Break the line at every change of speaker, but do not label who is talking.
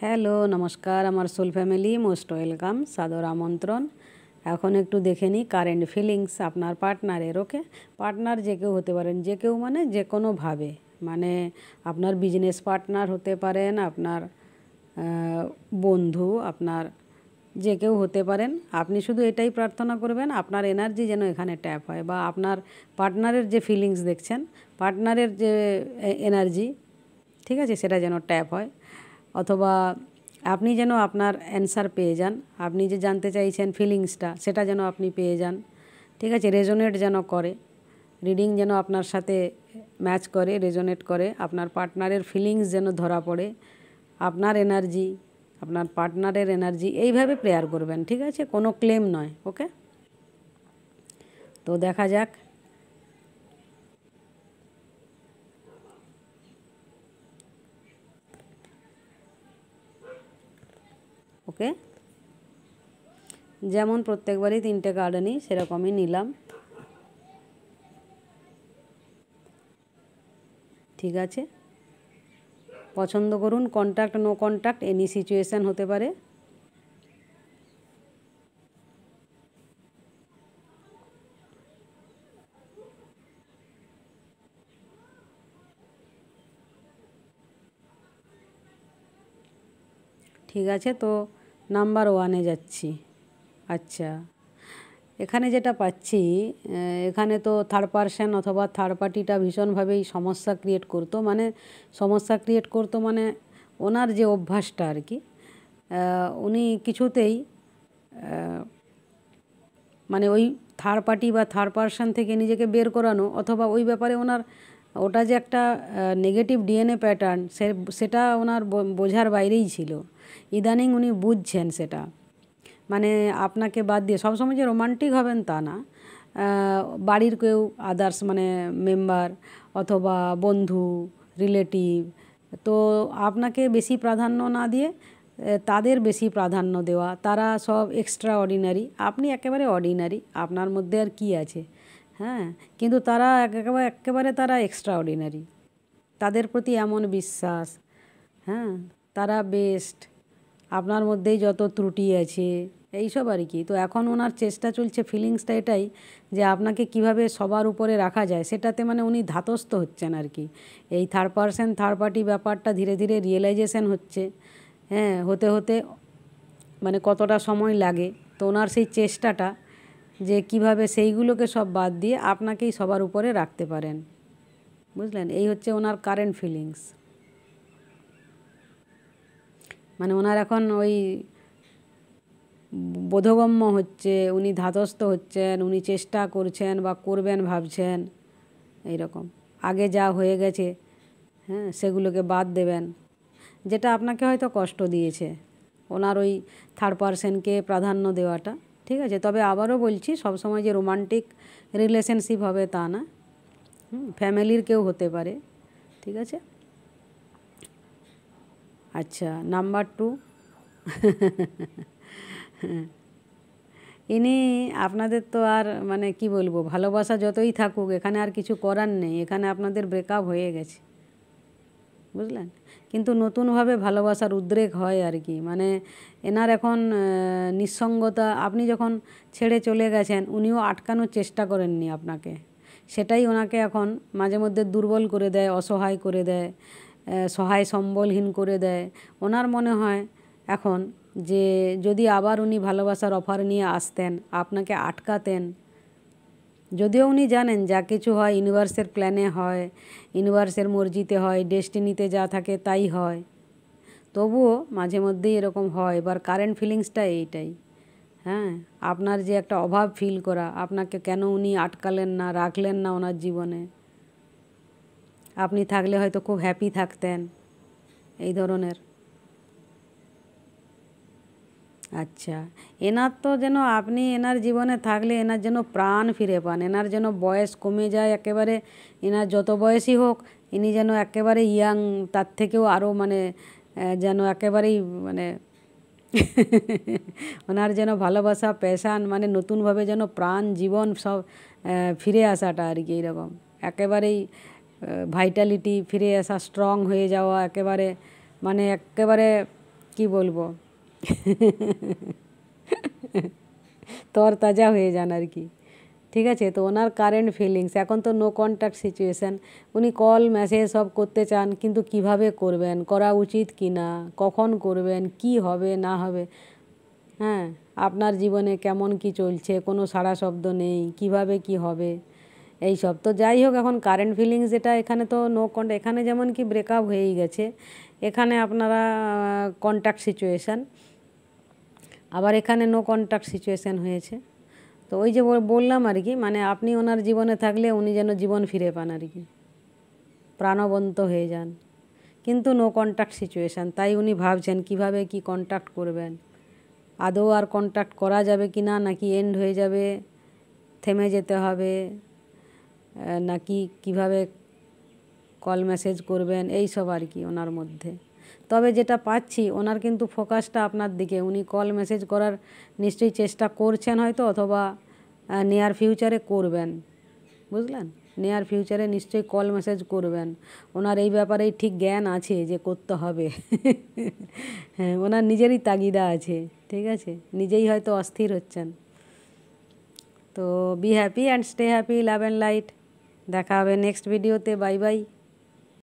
Hello নমস্কার আমার soul family most welcome সাদর আমন্ত্রণ। এখন একটু দেখে নিই কারেন্ট ফিলিংস আপনার পার্টনারের। ওকে, পার্টনার যে কেউ হতে পারেন, যে কেউ মানে যে কোনোভাবে, মানে আপনার বিজনেস পার্টনার হতে পারেন, আপনার বন্ধু, আপনার যে কেউ হতে পারেন। আপনি শুধু এটাই প্রার্থনা করবেন আপনার এনার্জি যেন এখানে ট্যাপ হয়, বা আপনার পার্টনারের যে ফিলিংস দেখছেন, পার্টনারের যে এনার্জি, ঠিক আছে, সেটা যেন ট্যাপ হয়। অথবা আপনি যেন আপনার অ্যান্সার পেয়ে যান, আপনি যে জানতে চাইছেন ফিলিংসটা, সেটা যেন আপনি পেয়ে যান। ঠিক আছে, রেজোনেট যেন করে, রিডিং যেন আপনার সাথে ম্যাচ করে, রেজোনেট করে, আপনার পার্টনারের ফিলিংস যেন ধরা পড়ে, আপনার এনার্জি, আপনার পার্টনারের এনার্জি, এইভাবে প্রেয়ার করবেন। ঠিক আছে, কোনো ক্লেম নয়। ওকে, তো দেখা যাক। ওকে, যেমন প্রত্যেকবারই 3টে কার্ড নিই সেরকমই নিলাম। ঠিক আছে, পছন্দ করুন, contact no contact any situation হতে পারে। ঠিক আছে, তো নাম্বার 1-এ যাচ্ছি। আচ্ছা, এখানে যেটা পাচ্ছি, এখানে তো থার্ড পারসন অথবা থার্ড পার্টিটা ভীষণভাবেই সমস্যা ক্রিয়েট করতো। মানে সমস্যা ক্রিয়েট করতো মানে ওনার যে অভ্যাসটা আর কি, উনি কিছুতেই মানে ওই থার্ড পার্টি বা থার্ড পারসন থেকে নিজেকে বের করানো, অথবা ওই ব্যাপারে ওনার ওটা যে একটা নেগেটিভ ডিএনএ প্যাটার্ন, সেটা ওনার বোঝার বাইরেই ছিল। ইদানিং উনি বুঝছেন সেটা। মানে আপনাকে বাদ দিয়ে সবসময় যে রোমান্টিক হবেন তা না, বাড়ির কেউ আদার্স মানে মেম্বার অথবা বন্ধু, রিলেটিভ, তো আপনাকে বেশি প্রাধান্য না দিয়ে তাদের বেশি প্রাধান্য দেওয়া। তারা সব এক্সট্রা অর্ডিনারি, আপনি একেবারে অর্ডিনারি, আপনার মধ্যে আর কি আছে। হ্যাঁ, কিন্তু তারা একেবারে তারা এক্সট্রা অর্ডিনারি, তাদের প্রতি এমন বিশ্বাস। হ্যাঁ, তারা বেস্ট, আপনার মধ্যেই যত ত্রুটি আছে এইসব আর কি। তো এখন ওনার চেষ্টা চলছে, ফিলিংসটা এটাই যে আপনাকে কিভাবে সবার উপরে রাখা যায়, সেটাতে মানে উনি ধাতস্থ হচ্ছেন আর কি। এই থার্ড পারসন থার্ড পার্টি ব্যাপারটা ধীরে ধীরে রিয়েলাইজেশন হচ্ছে। হ্যাঁ, হতে হতে মানে কতটা সময় লাগে, তো ওনার সেই চেষ্টাটা যে কিভাবে সেইগুলোকে সব বাদ দিয়ে আপনাকেই সবার উপরে রাখতে পারেন। বুঝলেন, এই হচ্ছে ওনার কারেন্ট ফিলিংস। মানে ওনার এখন ওই বোধগম্য হচ্ছে, উনি ধাতস্থ হচ্ছেন, উনি চেষ্টা করছেন বা করবেন ভাবছেন এইরকম। আগে যা হয়ে গেছে, হ্যাঁ, সেগুলোকে বাদ দেবেন, যেটা আপনাকে হয়তো কষ্ট দিয়েছে ওনার ওই থার্ড পারসনকে প্রাধান্য দেওয়াটা। ঠিক আছে, তবে আবারও বলছি, সবসময় যে রোমান্টিক রিলেশনশিপ হবে তা না, ফ্যামিলির কেউ হতে পারে। ঠিক আছে, আচ্ছা, নাম্বার 2। ইনি আপনাদের তো আর মানে কি বলবো, ভালোবাসা যতই থাকুক এখানে আর কিছু করার নেই, এখানে আপনাদের ব্রেকআপ হয়ে গেছে। বুঝলেন, কিন্তু নতুনভাবে ভালোবাসার উদ্রেক হয় আর কি। মানে এনার এখন নিঃসঙ্গতা, আপনি যখন ছেড়ে চলে গেছেন উনিও আটকানোর চেষ্টা করেননি আপনাকে, সেটাই ওনাকে এখন মাঝে মধ্যে দুর্বল করে দেয়, অসহায় করে দেয়, সহায় সম্বলহীন করে দেয়। ওনার মনে হয় এখন যে যদি আবার উনি ভালোবাসার অফার নিয়ে আসতেন, আপনাকে আটকাতেন। যদিও উনি জানেন যা কিছু হয় ইউনিভার্সের প্ল্যানে হয়, ইউনিভার্সের মর্জিতে হয়, ডেস্টিনিতে যা থাকে তাই হয়, তবুও মাঝে মধ্যেই এরকম হয়। এবার কারেন্ট ফিলিংসটা এইটাই। হ্যাঁ, আপনার যে একটা অভাব ফিল করা, আপনাকে কেন উনি আটকালেন না, রাখলেন না ওনার জীবনে, আপনি থাকলে হয়তো খুব হ্যাপি থাকতেন, এই ধরনের। আচ্ছা, এনার তো যেন আপনি এনার জীবনে থাকলে এনার যেন প্রাণ ফিরে পান, এনার যেন বয়স কমে যায় একেবারে। এনার যত বয়সই হোক, ইনি যেন একেবারে ইয়াং, তার থেকেও আরও মানে যেন একেবারেই মানে ওনার যেন ভালোবাসা, প্যাশান, মানে নতুনভাবে যেন প্রাণ জীবন সব ফিরে আসাটা আর কি, এইরকম একেবারেই ভাইটালিটি ফিরে আসা, স্ট্রং হয়ে যাওয়া একেবারে, মানে একেবারে কি বলবো, তরতাজা হয়ে যান আর কি। ঠিক আছে, তো ওনার কারেন্ট ফিলিংস এখন তো নো কন্ট্যাক্ট সিচুয়েশান, উনি কল মেসেজ সব করতে চান, কিন্তু কিভাবে করবেন, করা উচিত কি না, কখন করবেন, কি হবে না হবে, হ্যাঁ, আপনার জীবনে কেমন কি চলছে, কোনো সাড়া শব্দ নেই, কিভাবে কি হবে, এই সব। তো যাই হোক, এখন কারেন্ট ফিলিংস যেটা, এখানে তো নো কন্ট্যাক্ট, এখানে যেমন কি ব্রেকআপ হয়েই গেছে, এখানে আপনারা কন্ট্যাক্ট সিচুয়েশান, আবার এখানে নো কন্ট্যাক্ট সিচুয়েশান হয়েছে। তো ওই যে বললাম আর কি, মানে আপনি ওনার জীবনে থাকলে উনি যেন জীবন ফিরে পান আর কি, প্রাণবন্ত হয়ে যান, কিন্তু নো কন্ট্যাক্ট সিচুয়েশান। তাই উনি ভাবছেন কিভাবে কি কন্ট্যাক্ট করবেন, আদৌ আর কন্ট্যাক্ট করা যাবে কি না, নাকি এন্ড হয়ে যাবে, থেমে যেতে হবে, নাকি কিভাবে কল মেসেজ করবেন, এই সব আর কি ওনার মধ্যে। তবে যেটা পাচ্ছি, ওনার কিন্তু ফোকাসটা আপনার দিকে, উনি কল মেসেজ করার নিশ্চয়ই চেষ্টা করছেন হয়তো, অথবা নিয়ার ফিউচারে করবেন, বুঝলেন, নিয়ার ফিউচারে নিশ্চয়ই কল মেসেজ করবেন। ওনার এই ব্যাপারেই ঠিক জ্ঞান আছে যে করতে হবে। হ্যাঁ, ওনার নিজেরই তাগিদা আছে, ঠিক আছে, নিজেই হয়তো অস্থির হচ্ছেন। তো be happy and stay happy, love and light. দেখা হবে নেক্সট ভিডিওতে, বাই বাই।